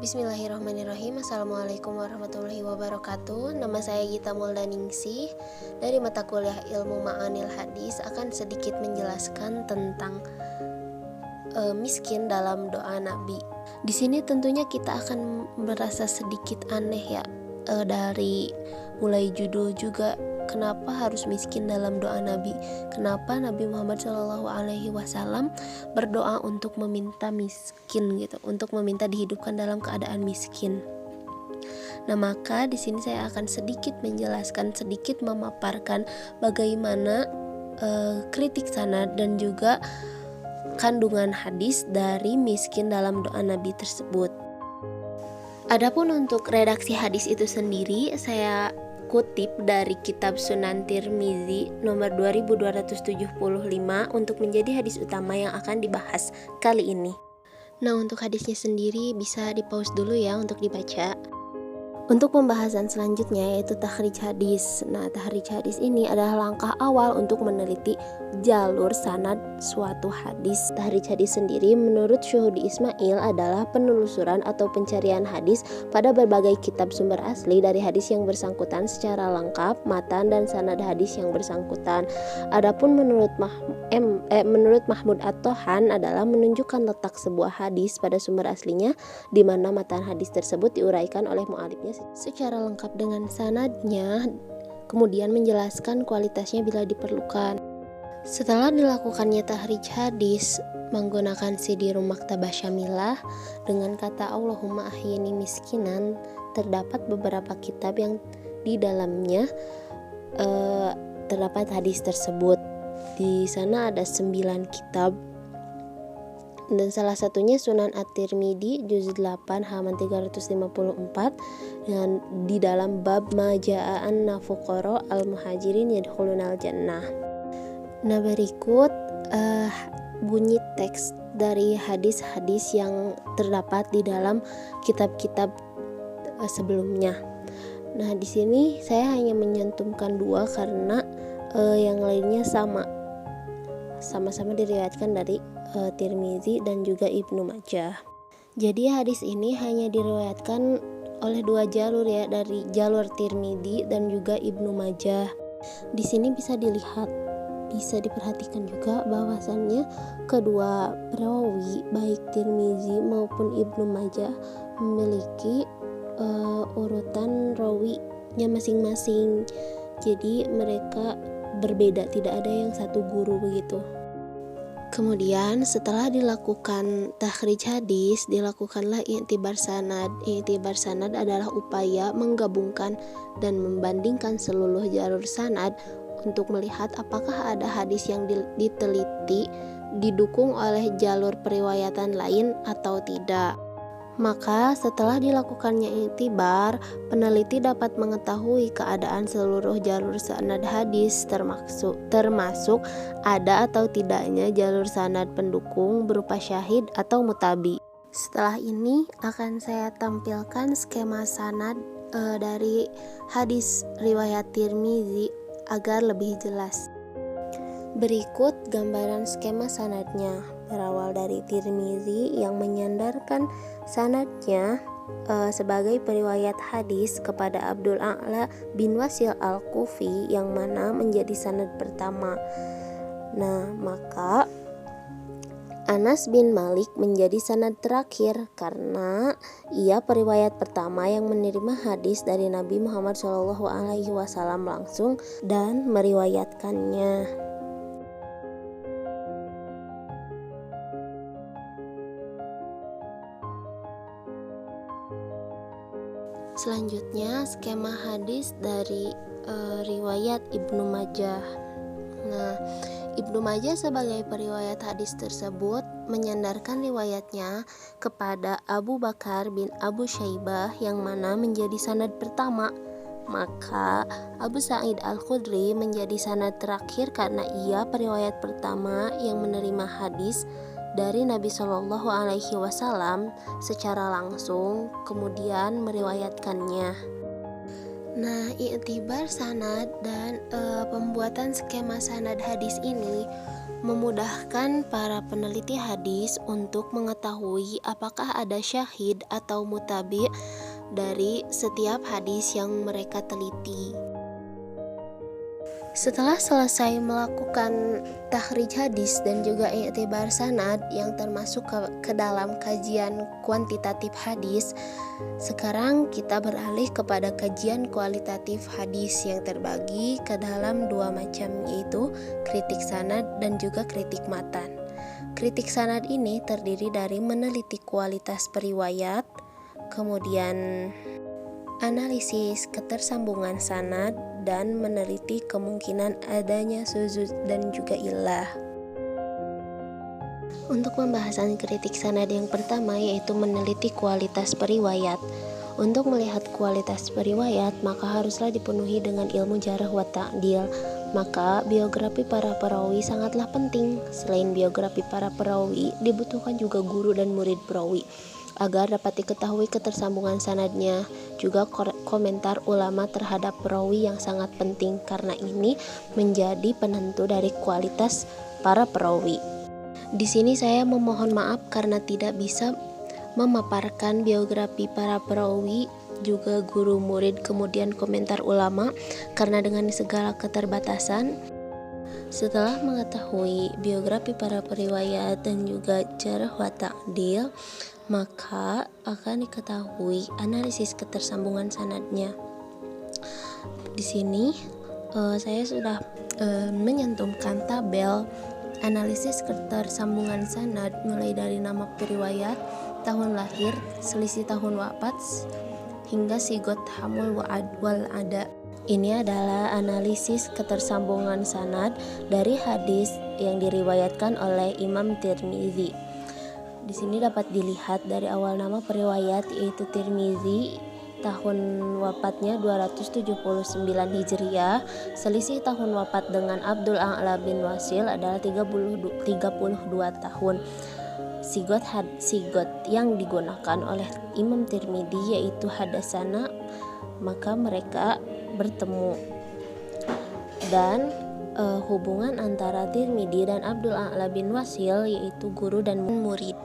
Bismillahirrahmanirrahim. Assalamualaikum warahmatullahi wabarakatuh. Nama saya Gita Muldaningsih. Dari mata kuliah Ilmu Ma'anil Hadis akan sedikit menjelaskan tentang miskin dalam doa Nabi. Di sini tentunya kita akan merasa sedikit aneh ya, dari mulai judul juga. Kenapa harus miskin dalam doa Nabi? Kenapa Nabi Muhammad SAW berdoa untuk meminta miskin gitu, untuk meminta dihidupkan dalam keadaan miskin? Nah, maka di sini saya akan sedikit menjelaskan, sedikit memaparkan bagaimana kritik sanad dan juga kandungan hadis dari miskin dalam doa Nabi tersebut. Adapun untuk redaksi hadis itu sendiri, saya kutip dari kitab Sunan Tirmizi nomor 2275 untuk menjadi hadis utama yang akan dibahas kali ini. Nah, untuk hadisnya sendiri bisa di-pause dulu ya untuk dibaca. Untuk pembahasan selanjutnya yaitu takhrij hadis. Nah, takhrij hadis ini adalah langkah awal untuk meneliti jalur sanad suatu hadis. Takhrij hadis sendiri menurut Syuhudi Ismail adalah penelusuran atau pencarian hadis pada berbagai kitab sumber asli dari hadis yang bersangkutan secara lengkap, matan dan sanad hadis yang bersangkutan. Adapun menurut Mahmud At-Tohan adalah menunjukkan letak sebuah hadis pada sumber aslinya, di mana matan hadis tersebut diuraikan oleh mu'alifnya secara lengkap dengan sanadnya, kemudian menjelaskan kualitasnya bila diperlukan. Setelah dilakukannya takhrij hadis menggunakan Sidirul Maktabah Syamilah dengan kata Allahumma ahyini miskinan, terdapat beberapa kitab yang di dalamnya terdapat hadis tersebut. Di sana ada 9 kitab, dan salah satunya Sunan At-Tirmidzi juz 8 halaman 354, dan di dalam bab maja'an nafuqara al-muhajirin yadkhulunal jannah. Nah, berikut bunyi teks dari hadis-hadis yang terdapat di dalam kitab-kitab sebelumnya. Nah, di sini saya hanya menyantumkan 2 karena yang lainnya sama-sama diriwayatkan dari Tirmizi dan juga Ibnu Majah. Jadi hadis ini hanya diriwayatkan oleh 2 jalur ya, dari jalur Tirmizi dan juga Ibnu Majah. Di sini bisa diperhatikan juga bahwasannya kedua perawi baik Tirmizi maupun Ibnu Majah memiliki urutan rawinya masing-masing. Jadi mereka berbeda, tidak ada yang satu guru begitu. Kemudian setelah dilakukan takhrij hadis, dilakukanlah i'tibar sanad. I'tibar sanad adalah upaya menggabungkan dan membandingkan seluruh jalur sanad untuk melihat apakah ada hadis yang diteliti didukung oleh jalur periwayatan lain atau tidak. Maka setelah dilakukannya i'tibar, peneliti dapat mengetahui keadaan seluruh jalur sanad hadis, termasuk ada atau tidaknya jalur sanad pendukung berupa syahid atau mutabi. Setelah ini akan saya tampilkan skema sanad dari hadis riwayat Tirmizi agar lebih jelas. Berikut gambaran skema sanadnya. Berawal dari Tirmizi yang menyandarkan sanadnya sebagai periwayat hadis kepada Abdul A'la bin Wasil Al-Kufi yang mana menjadi sanad pertama. Nah, maka Anas bin Malik menjadi sanad terakhir karena ia periwayat pertama yang menerima hadis dari Nabi Muhammad SAW langsung dan meriwayatkannya. Selanjutnya skema hadis dari riwayat Ibnu Majah. Nah, Ibnu Majah sebagai periwayat hadis tersebut menyandarkan riwayatnya kepada Abu Bakar bin Abu Syaibah yang mana menjadi sanad pertama. Maka Abu Sa'id Al-Khudri menjadi sanad terakhir karena ia periwayat pertama yang menerima hadis dari Nabi Shallallahu Alaihi Wasallam secara langsung, kemudian meriwayatkannya. Nah, i'tibar sanad dan pembuatan skema sanad hadis ini memudahkan para peneliti hadis untuk mengetahui apakah ada syahid atau mutabi dari setiap hadis yang mereka teliti. Setelah selesai melakukan takhrij hadis dan juga i'tibar sanad yang termasuk ke dalam kajian kuantitatif hadis, sekarang kita beralih kepada kajian kualitatif hadis yang terbagi ke dalam dua macam, yaitu kritik sanad dan juga kritik matan. Kritik sanad ini terdiri dari meneliti kualitas periwayat, kemudian analisis ketersambungan sanad, dan meneliti kemungkinan adanya suzuz dan juga illah. Untuk pembahasan kritik sanad yang pertama yaitu meneliti kualitas periwayat. Untuk melihat kualitas periwayat maka haruslah dipenuhi dengan ilmu jarh wa ta'dil. Maka biografi para perawi sangatlah penting. Selain biografi para perawi, dibutuhkan juga guru dan murid perawi agar dapat diketahui ketersambungan sanadnya, juga komentar ulama terhadap perawi yang sangat penting karena ini menjadi penentu dari kualitas para perawi. Di sini saya memohon maaf karena tidak bisa memaparkan biografi para perawi, juga guru murid, kemudian komentar ulama karena dengan segala keterbatasan. Setelah mengetahui biografi para periwayat dan juga jarh wa ta'dil, maka akan diketahui analisis ketersambungan sanadnya. Di sini saya sudah menyantumkan tabel analisis ketersambungan sanad mulai dari nama periwayat, tahun lahir, selisih tahun wafat, hingga sigot hamul wal ada. Ini adalah analisis ketersambungan sanad dari hadis yang diriwayatkan oleh Imam Tirmizi. Di sini dapat dilihat dari awal nama periwayat yaitu Tirmizi, tahun wafatnya 279 Hijriah, selisih tahun wafat dengan Abdul A'la bin Wasil adalah 32 tahun. Sigot yang digunakan oleh Imam Tirmizi yaitu hadasana, maka mereka bertemu. Dan hubungan antara Tirmizi dan Abdul A'la bin Wasil yaitu guru dan murid.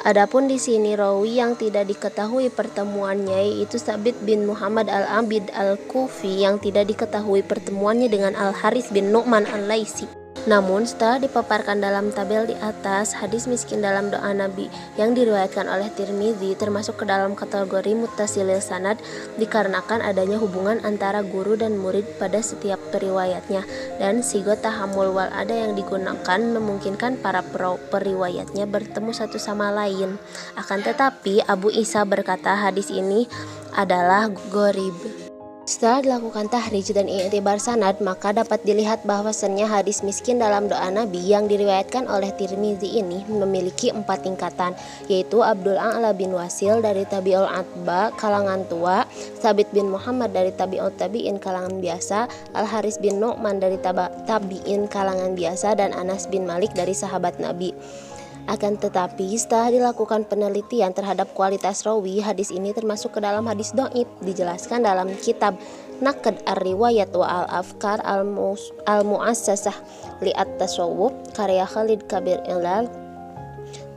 Adapun di sini rawi yang tidak diketahui pertemuannya yaitu Sabit bin Muhammad al-Abid al-Kufi yang tidak diketahui pertemuannya dengan Al-Harits bin Nu'man al-Laisi. Namun setelah dipaparkan dalam tabel di atas, hadis miskin dalam doa Nabi yang diriwayatkan oleh Tirmizi termasuk ke dalam kategori muttasilil sanad dikarenakan adanya hubungan antara guru dan murid pada setiap periwayatnya, dan sigot tahammul wal ada yang digunakan memungkinkan para periwayatnya bertemu satu sama lain. Akan tetapi Abu Isa berkata hadis ini adalah gharib. Setelah dilakukan tahrij dan i'tibar sanad, maka dapat dilihat bahwasannya hadis miskin dalam doa Nabi yang diriwayatkan oleh Tirmizi ini memiliki 4 tingkatan, yaitu Abdul A'la bin Wasil dari tabi'ul atba kalangan tua, Sabit bin Muhammad dari tabi'ut tabi'in kalangan biasa, Al-Harits bin Nu'man dari tabi'in kalangan biasa, dan Anas bin Malik dari sahabat Nabi. Akan tetapi setelah dilakukan penelitian terhadap kualitas rawi, hadis ini termasuk ke dalam hadis dhaif. Dijelaskan dalam kitab Naqd ar-Riwayat wa al-Afkar al-Mu'assasah li at-Tasawwuf karya Khalid Kabir Ilal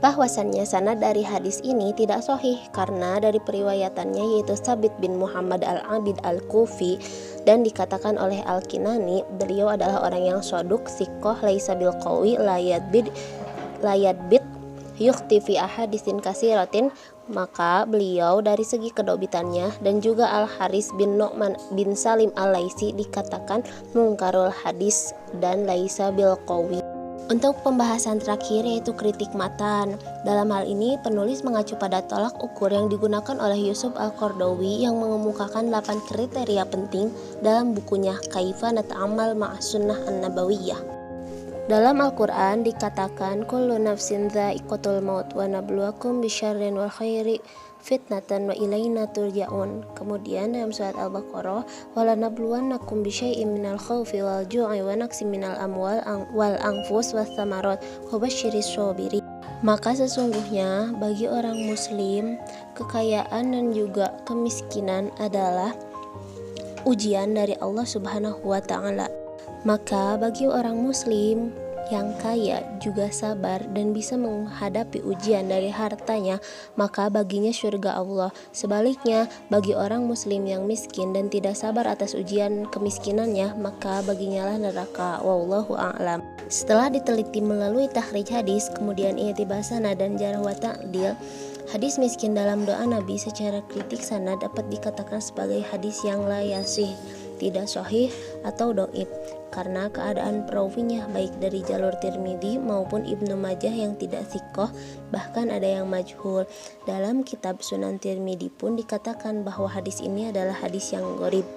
bahwasannya sanad dari hadis ini tidak sahih karena dari periwayatannya yaitu Sabit bin Muhammad al-Abid al-Kufi, dan dikatakan oleh Al-Kinani beliau adalah orang yang soduk sikoh laisa bil qawi layat bit yukhti fi ahadisin kasiratin, maka beliau dari segi kedobitannya dan juga Al-Harits bin Nu'man bin Salim al-Laisi dikatakan mungkarul hadis dan laisa bil qawi. Untuk pembahasan terakhir yaitu kritik matan. Dalam hal ini penulis mengacu pada tolak ukur yang digunakan oleh Yusuf Al-Qardawi yang mengemukakan 8 kriteria penting dalam bukunya Kaifa Nata'ammal Ma'as Sunnah An-Nabawiyah. Dalam Al-Quran dikatakan kullu nafsin dha'iqatul maut wa nabluwakum bisyarrin wal khairi fitnatan wa ilaina turja'un. Kemudian dalam surat Al-Baqarah wala nabluwannakum bisyai'im minal khawfi wal ju'i wa naqsim minal amwal wal anfus was thamarat wa basyiris sabirin. Maka sesungguhnya bagi orang muslim kekayaan dan juga kemiskinan adalah ujian dari Allah Subhanahu wa taala. Maka bagi orang muslim yang kaya juga sabar dan bisa menghadapi ujian dari hartanya, maka baginya surga Allah. Sebaliknya, bagi orang muslim yang miskin dan tidak sabar atas ujian kemiskinannya, maka baginya lah neraka. Wallahu a'lam. Setelah diteliti melalui takhrij hadis, kemudian i'tibar sanad dan jarh wa ta'dil, hadis miskin dalam doa Nabi secara kritik sanad dapat dikatakan sebagai hadis yang la yasih, tidak sahih atau dhaif, karena keadaan perawinya baik dari jalur Tirmidzi maupun Ibnu Majah yang tidak thiqah, bahkan ada yang majhul. Dalam kitab Sunan Tirmidzi pun dikatakan bahwa hadis ini adalah hadis yang gharib.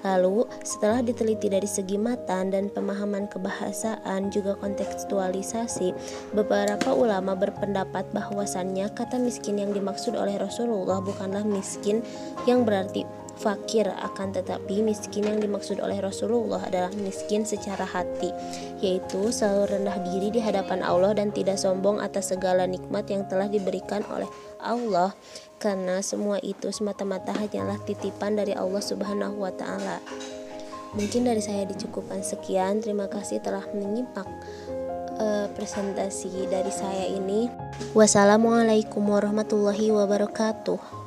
Lalu, setelah diteliti dari segi matan dan pemahaman kebahasaan juga kontekstualisasi, beberapa ulama berpendapat bahwasannya kata miskin yang dimaksud oleh Rasulullah bukanlah miskin yang berarti fakir, akan tetapi miskin yang dimaksud oleh Rasulullah adalah miskin secara hati, yaitu selalu rendah diri di hadapan Allah dan tidak sombong atas segala nikmat yang telah diberikan oleh Allah, karena semua itu semata-mata hanyalah titipan dari Allah Subhanahu wa Ta'ala. Mungkin dari saya dicukupkan sekian. Terima kasih telah menyimak presentasi dari saya ini. Wassalamualaikum warahmatullahi wabarakatuh.